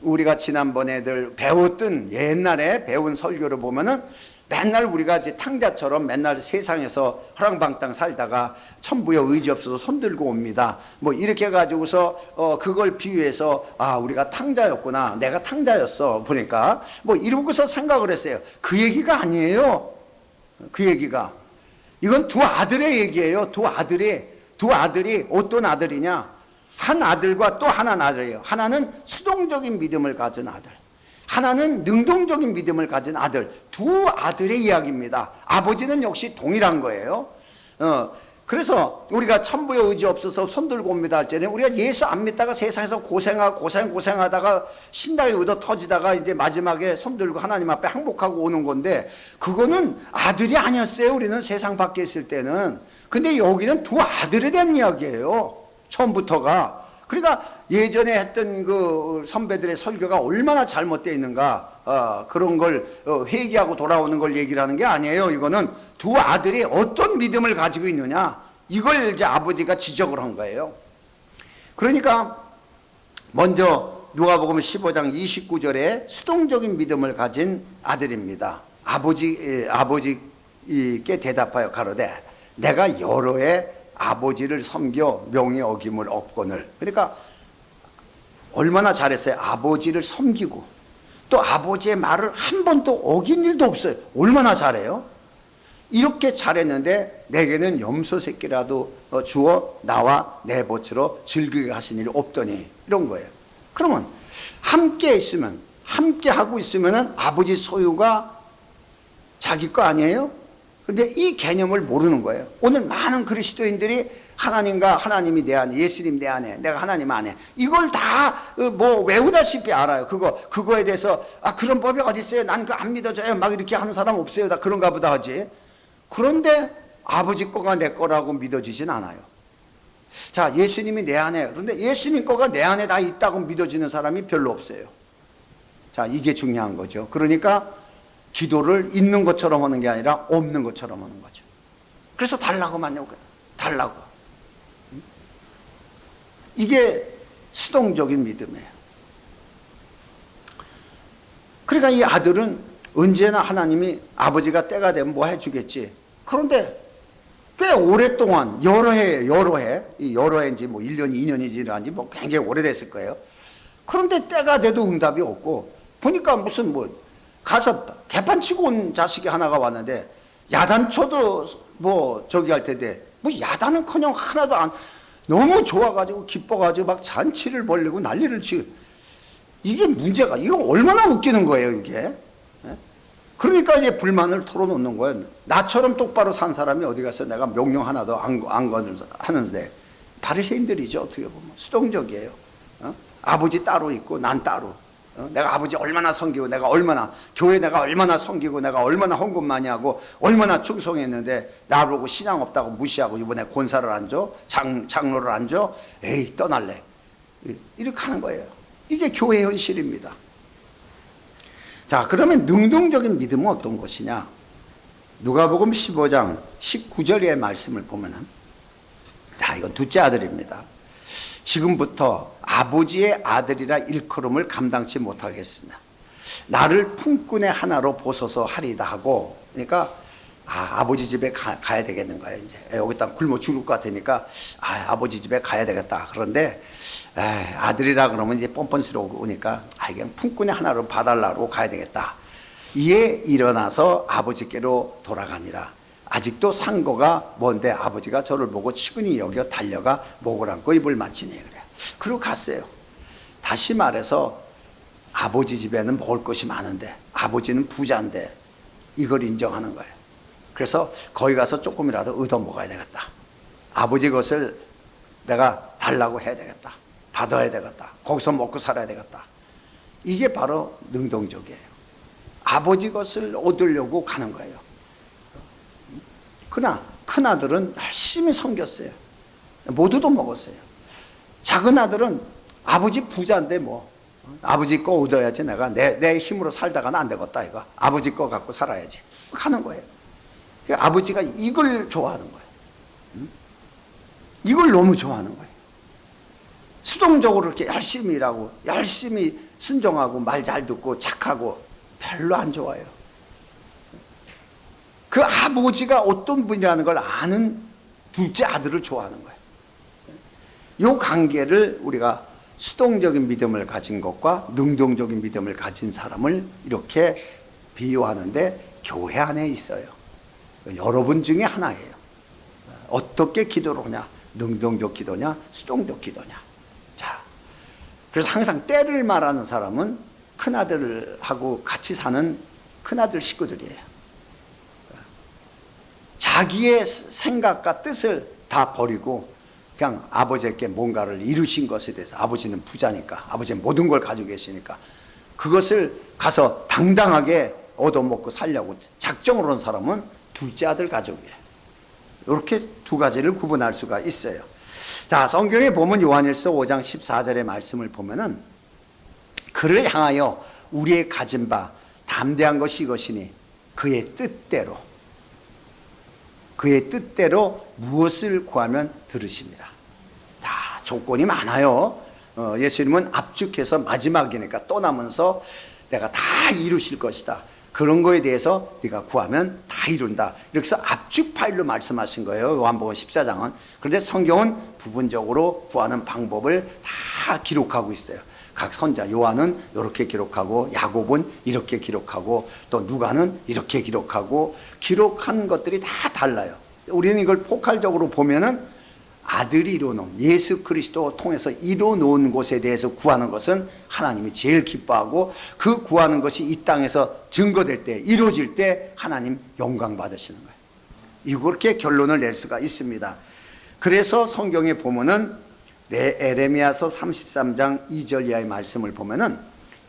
우리가 지난번에 늘 배웠던 옛날에 배운 설교를 보면은 맨날 우리가 이제 탕자처럼 맨날 세상에서 허랑방탕 살다가 천부여 의지 없어서 손들고 옵니다. 이렇게 해가지고서 그걸 비유해서 우리가 탕자였구나. 내가 탕자였어. 보니까 이러고서 생각을 했어요. 그 얘기가 아니에요. 그 얘기가. 이건 두 아들의 얘기예요. 두 아들이 어떤 아들이냐? 한 아들과 또 하나 아들이에요. 하나는 수동적인 믿음을 가진 아들. 하나는 능동적인 믿음을 가진 아들. 두 아들의 이야기입니다. 아버지는 역시 동일한 거예요. 그래서 우리가 천부의 의지 없어서 손들고 옵니다 할 때는 우리가 예수 안 믿다가 세상에서 고생하다가 신나게 얻어 터지다가 이제 마지막에 손들고 하나님 앞에 항복하고 오는 건데 그거는 아들이 아니었어요. 우리는 세상 밖에 있을 때는. 근데 여기는 두 아들에 대한 이야기예요. 처음부터가. 그러니까 예전에 했던 그 선배들의 설교가 얼마나 잘못되어 있는가, 그런 걸 회개하고 돌아오는 걸 얘기를 하는 게 아니에요. 이거는 두 아들이 어떤 믿음을 가지고 있느냐, 이걸 이제 아버지가 지적을 한 거예요. 그러니까 먼저 누가복음 15장 29절에 수동적인 믿음을 가진 아들입니다. 아버지께 대답하여 가로되 내가 여러 해 아버지를 섬겨 명예 어김을 없거늘. 그러니까 얼마나 잘했어요. 아버지를 섬기고 또 아버지의 말을 한 번도 어긴 일도 없어요. 얼마나 잘해요. 이렇게 잘했는데 내게는 염소 새끼라도 주어 나와 내 밭으로 즐기게 하신 일이 없더니, 이런 거예요. 그러면 함께 있으면, 함께 하고 있으면 아버지 소유가 자기 거 아니에요? 근데 이 개념을 모르는 거예요. 오늘 많은 그리스도인들이 하나님과 하나님이 내 안에, 예수님 내 안에, 내가 하나님 안에, 이걸 다 뭐 외우다시피 알아요. 그거에 대해서 그런 법이 어디 있어요? 난 그거 안 믿어져요. 막 이렇게 하는 사람 없어요. 다 그런가 보다 하지. 그런데 아버지 거가 내 거라고 믿어지진 않아요. 자, 예수님이 내 안에, 그런데 예수님 거가 내 안에 다 있다고 믿어지는 사람이 별로 없어요. 자, 이게 중요한 거죠. 그러니까 기도를 있는 것처럼 하는 게 아니라 없는 것처럼 하는 거죠. 그래서 달라고만 요구해요. 달라고. 이게 수동적인 믿음이에요. 그러니까 이 아들은 언제나 하나님이 아버지가 때가 되면 뭐 해주겠지. 그런데 꽤 오랫동안 여러 해인지 뭐 1년, 2년이 지나는지 뭐 굉장히 오래됐을 거예요. 그런데 때가 돼도 응답이 없고, 보니까 무슨 뭐 가서 개판 치고 온 자식이 하나가 왔는데, 야단쳐도 뭐 저기 할 텐데, 뭐 야단은커녕 하나도 안, 너무 좋아가지고 기뻐가지고 막 잔치를 벌리고 난리를 치고, 이게 문제가, 이거 얼마나 웃기는 거예요 이게. 그러니까 이제 불만을 털어놓는 거예요. 나처럼 똑바로 산 사람이 어디 가서 내가 명령 하나도 안 하는데, 바리새인들이죠. 어떻게 보면 수동적이에요. 아버지 따로 있고 난 따로. 내가 아버지 얼마나 섬기고, 내가 얼마나 교회 내가 얼마나 섬기고, 내가 얼마나 헌금 많이 하고, 얼마나 충성했는데 나보고 신앙 없다고 무시하고 이번에 권사를 안 줘, 장로를 안 줘, 에이 떠날래, 이렇게 하는 거예요. 이게 교회 현실입니다. 자, 그러면 능동적인 믿음은 어떤 것이냐? 누가복음 15장 19절의 말씀을 보면은, 자, 이건 둘째 아들입니다. 지금부터 아버지의 아들이라 일컬음을 감당치 못하겠으나 나를 품꾼의 하나로 보소서 하리다 하고, 그러니까 아버지 집에 가야 되겠는 거예요. 이제 여기다 굶어 죽을 것 같으니까 아버지 집에 가야 되겠다. 그런데 아들이라 그러면 이제 뻔뻔스러우니까 그냥 품꾼의 하나로 봐달라고 가야 되겠다. 이에 일어나서 아버지께로 돌아가니라. 아직도 상거가 먼데 아버지가 저를 보고 측은히 여겨 달려가 목을 안고 입을 맞추니 그래요. 그리고 갔어요. 다시 말해서 아버지 집에는 먹을 것이 많은데, 아버지는 부자인데, 이걸 인정하는 거예요. 그래서 거기 가서 조금이라도 얻어 먹어야 되겠다. 아버지 것을 내가 달라고 해야 되겠다. 받아야 되겠다. 거기서 먹고 살아야 되겠다. 이게 바로 능동적이에요. 아버지 것을 얻으려고 가는 거예요. 그러나 큰아들은 열심히 섬겼어요. 모두도 먹었어요. 작은 아들은 아버지 부자인데 뭐 아버지 거 얻어야지, 내가 내 힘으로 살다가는 안 되겠다, 이거 아버지 거 갖고 살아야지 하는 거예요. 아버지가 이걸 좋아하는 거예요. 이걸 너무 좋아하는 거예요. 수동적으로 이렇게 열심히 일하고 열심히 순종하고 말 잘 듣고 착하고 별로 안 좋아해요. 그 아버지가 어떤 분이라는 걸 아는 둘째 아들을 좋아하는 거예요. 이 관계를 우리가 수동적인 믿음을 가진 것과 능동적인 믿음을 가진 사람을 이렇게 비유하는데, 교회 안에 있어요. 여러분 중에 하나예요. 어떻게 기도를 하냐? 능동적 기도냐? 수동적 기도냐? 자, 그래서 항상 때를 말하는 사람은 큰아들하고 같이 사는 큰아들 식구들이에요. 자기의 생각과 뜻을 다 버리고 그냥 아버지께 뭔가를 이루신 것에 대해서, 아버지는 부자니까, 아버지는 모든 걸 가지고 계시니까 그것을 가서 당당하게 얻어먹고 살려고 작정을 한 사람은 둘째 아들 가족이에요. 이렇게 두 가지를 구분할 수가 있어요. 자, 성경에 보면 요한일서 5장 14절의 말씀을 보면은, 그를 향하여 우리의 가진 바 담대한 것이 이것이니 그의 뜻대로 무엇을 구하면 들으십니다. 자, 조건이 많아요. 예수님은 압축해서 마지막이니까 떠나면서 내가 다 이루실 것이다. 그런 거에 대해서 네가 구하면 다 이룬다. 이렇게 해서 압축 파일로 말씀하신 거예요. 요한복음 14장은. 그런데 성경은 부분적으로 구하는 방법을 다 기록하고 있어요. 각 선자, 요한은 이렇게 기록하고, 야곱은 이렇게 기록하고, 또 누가는 이렇게 기록하고, 기록한 것들이 다 달라요. 우리는 이걸 포괄적으로 보면은 아들이 이루어놓은, 예수 그리스도 통해서 이루어놓은 것에 대해서 구하는 것은 하나님이 제일 기뻐하고, 그 구하는 것이 이 땅에서 증거될 때, 이루어질 때 하나님 영광 받으시는 거예요. 이렇게 결론을 낼 수가 있습니다. 그래서 성경에 보면은 에레미야서 33장 2절 이하의 말씀을 보면은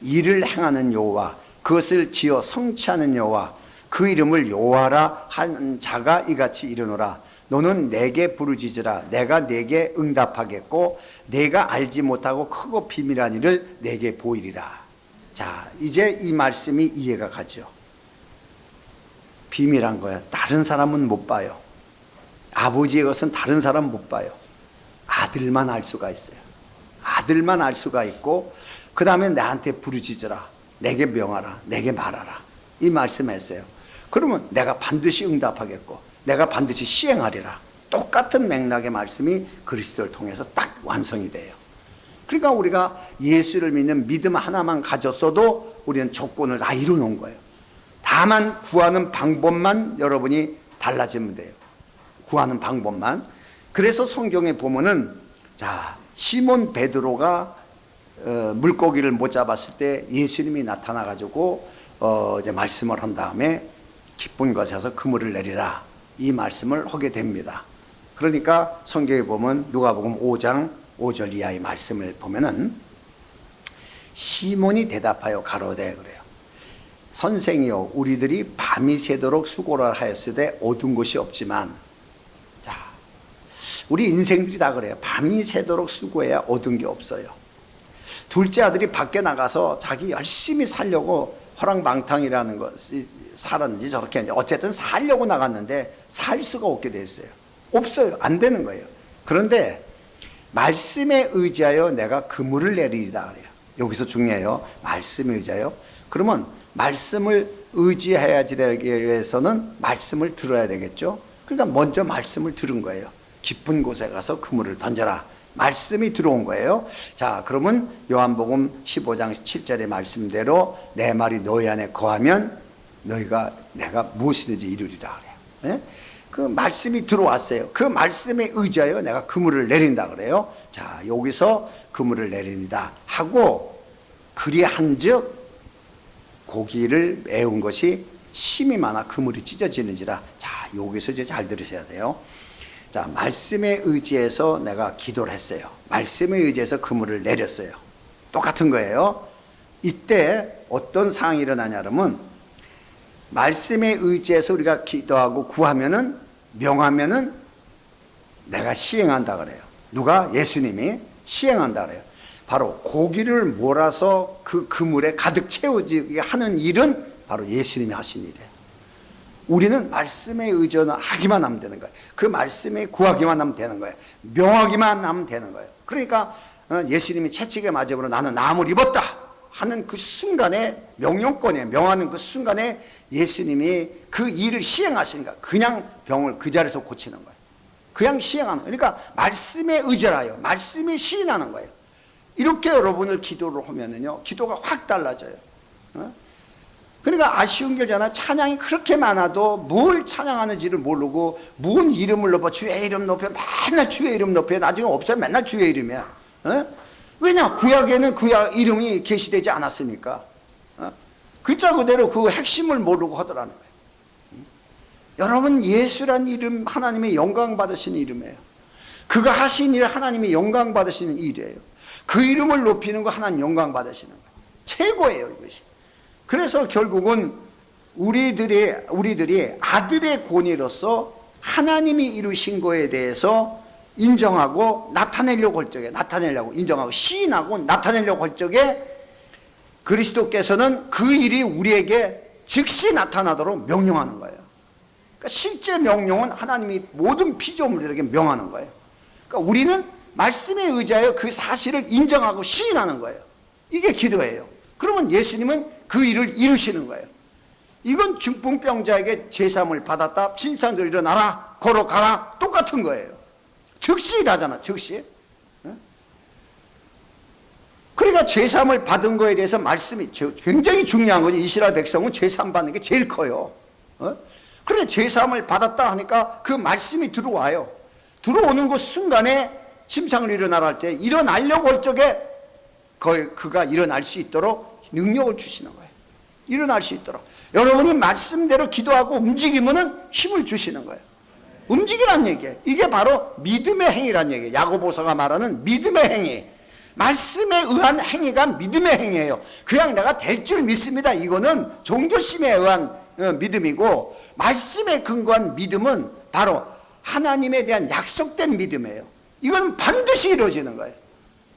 이를 행하는 여호와, 그것을 지어 성취하는 여호와, 그 이름을 여호와라 한 자가 이같이 이르노라. 너는 내게 부르짖으라. 내가 내게 응답하겠고 내가 알지 못하고 크고 비밀한 일을 내게 보이리라. 자, 이제 이 말씀이 이해가 가죠. 비밀한 거야. 다른 사람은 못 봐요. 아버지의 것은 다른 사람은 못 봐요. 아들만 알 수가 있어요. 아들만 알 수가 있고, 그 다음에 나한테 부르짖으라. 내게 명하라. 내게 말하라. 이 말씀했어요. 그러면 내가 반드시 응답하겠고 내가 반드시 시행하리라. 똑같은 맥락의 말씀이 그리스도를 통해서 딱 완성이 돼요. 그러니까 우리가 예수를 믿는 믿음 하나만 가졌어도 우리는 조건을 다 이루는 거예요. 다만 구하는 방법만 여러분이 달라지면 돼요. 구하는 방법만. 그래서 성경에 보면은, 자, 시몬 베드로가 물고기를 못 잡았을 때 예수님이 나타나 가지고 이제 말씀을 한 다음에 기쁜 것에서 그물을 내리라, 이 말씀을 하게 됩니다. 그러니까 성경에 보면 누가복음 5장 5절 이하의 말씀을 보면은 시몬이 대답하여 가로되, 그래요. 선생이여, 우리들이 밤이 새도록 수고를 하였으되 얻은 것이 없지만. 자, 우리 인생들이 다 그래요. 밤이 새도록 수고해야 얻은 게 없어요. 둘째 아들이 밖에 나가서 자기 열심히 살려고 호랑방탕이라는 것이 살았는지 저렇게 했는지 어쨌든 살려고 나갔는데 살 수가 없게 됐어요. 없어요. 안 되는 거예요. 그런데 말씀에 의지하여 내가 그물을 내리리다 그래요. 여기서 중요해요. 말씀에 의지하여. 그러면 말씀을 의지해야지 되기 위해서는 말씀을 들어야 되겠죠. 그러니까 먼저 말씀을 들은 거예요. 깊은 곳에 가서 그물을 던져라. 말씀이 들어온 거예요. 자, 그러면 요한복음 15장 7절의 말씀대로 내 말이 너희 안에 거하면 내가 무엇이든지 이루리라 그래요. 네? 그 말씀이 들어왔어요. 그 말씀에 의지하여 내가 그물을 내린다 그래요. 자, 여기서 그물을 내린다 하고, 그리한즉 고기를 메운 것이 심이 많아 그물이 찢어지는지라. 자, 여기서 이제 잘 들으셔야 돼요. 자, 말씀에 의지해서 내가 기도를 했어요. 말씀에 의지해서 그물을 내렸어요. 똑같은 거예요. 이때 어떤 상황이 일어나냐면, 말씀에 의지해서 우리가 기도하고 구하면은, 명하면은 내가 시행한다 그래요. 누가? 예수님이 시행한다 그래요. 바로 고기를 몰아서 그 그물에 가득 채우게 하는 일은 바로 예수님이 하신 일이에요. 우리는 말씀에 의존하기만 하면 되는 거예요. 그 말씀에 구하기만 하면 되는 거예요. 명하기만 하면 되는 거예요. 그러니까 예수님이 채찍에 맞음으로 나는 나음을 입었다 하는 그 순간에, 명령권에 명하는 그 순간에 예수님이 그 일을 시행하시니까 그냥 병을 그 자리에서 고치는 거예요. 그냥 시행하는 거예요. 그러니까 말씀에 의존하여 말씀에 시인하는 거예요. 이렇게 여러분을 기도를 하면은요, 기도가 확 달라져요. 그러니까 아쉬운 게 있잖아. 찬양이 그렇게 많아도 뭘 찬양하는지를 모르고 무슨 이름을 높여, 주의 이름 높여, 맨날 주의 이름 높여. 나중에 없어요. 맨날 주의 이름이야. 왜냐? 구약에는 그 이름이 계시되지 않았으니까. 글자 그대로 그 핵심을 모르고 하더라는 거예요. 여러분, 예수란 이름 하나님의 영광 받으시는 이름이에요. 그가 하신 일 하나님의 영광 받으시는 일이에요. 그 이름을 높이는 거 하나님 영광 받으시는 거예요. 최고예요, 이것이. 그래서 결국은 우리들이 아들의 권위로서 하나님이 이루신 거에 대해서 인정하고 나타내려고 할 적에, 인정하고 시인하고 나타내려고 할 적에, 그리스도께서는 그 일이 우리에게 즉시 나타나도록 명령하는 거예요. 그러니까 실제 명령은 하나님이 모든 피조물들에게 명하는 거예요. 그러니까 우리는 말씀에 의지하여 그 사실을 인정하고 시인하는 거예요. 이게 기도예요. 그러면 예수님은 그 일을 이루시는 거예요. 이건 중풍병자에게 제삼을 받았다, 진상들 일어나라, 걸어가라, 똑같은 거예요. 즉시 일하잖아, 즉시. 그러니까 제삼을 받은 거에 대해서 말씀이 굉장히 중요한 거죠. 이스라엘 백성은 제삼 받는 게 제일 커요. 그래, 제삼을 받았다 하니까 그 말씀이 들어와요. 들어오는 그 순간에 침상을 일어나라 할 때, 일어나려고 할 적에 그가 일어날 수 있도록 능력을 주시는 거예요. 일어날 수 있도록. 여러분이 말씀대로 기도하고 움직이면은 힘을 주시는 거예요. 움직이란 얘기예요. 이게 바로 믿음의 행위란 얘기예요. 야고보서가 말하는 믿음의 행위. 말씀에 의한 행위가 믿음의 행위예요. 그냥 내가 될 줄 믿습니다. 이거는 종교심에 의한 믿음이고, 말씀에 근거한 믿음은 바로 하나님에 대한 약속된 믿음이에요. 이건 반드시 이루어지는 거예요.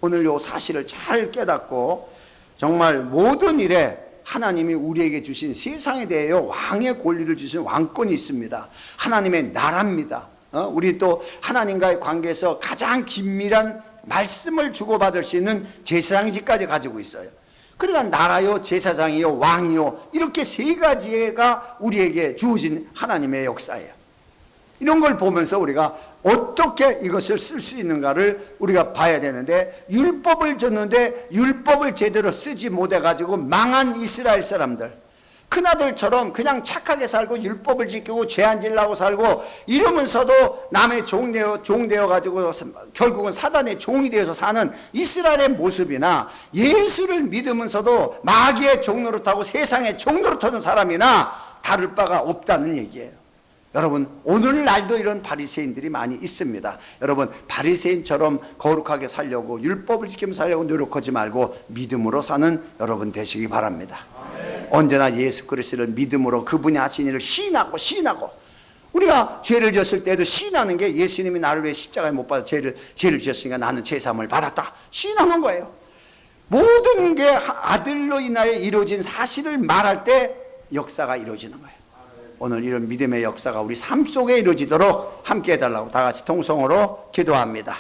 오늘 요 사실을 잘 깨닫고 정말 모든 일에 하나님이 우리에게 주신, 세상에 대해 왕의 권리를 주신 왕권이 있습니다. 하나님의 나라입니다. 우리 또 하나님과의 관계에서 가장 긴밀한 말씀을 주고받을 수 있는 제사장직까지 가지고 있어요. 그러니까 나라요, 제사장이요, 왕이요, 이렇게 세 가지가 우리에게 주어진 하나님의 역사예요. 이런 걸 보면서 우리가 어떻게 이것을 쓸 수 있는가를 우리가 봐야 되는데, 율법을 줬는데 율법을 제대로 쓰지 못해가지고 망한 이스라엘 사람들, 큰아들처럼 그냥 착하게 살고 율법을 지키고 죄 안 지으려고 살고 이러면서도 남의 종되어가지고 결국은 사단의 종이 되어서 사는 이스라엘의 모습이나, 예수를 믿으면서도 마귀의 종노릇하고 세상의 종노릇하는 사람이나 다를 바가 없다는 얘기예요. 여러분, 오늘날도 이런 바리새인들이 많이 있습니다. 여러분, 바리새인처럼 거룩하게 살려고, 율법을 지키면서 살려고 노력하지 말고 믿음으로 사는 여러분 되시기 바랍니다. 아멘. 언제나 예수 그리스도를 믿음으로 그분이 하신 일을 시인하고 우리가 죄를 졌을 때도 시인하는 게, 예수님이 나를 위해 십자가에 못 박아 죄를 지었으니까 나는 죄사함을 받았다, 시인하는 거예요. 모든 게 아들로 인하여 이루어진 사실을 말할 때 역사가 이루어지는 거예요. 오늘 이런 믿음의 역사가 우리 삶 속에 이루어지도록 함께 해달라고 다 같이 통성으로 기도합니다.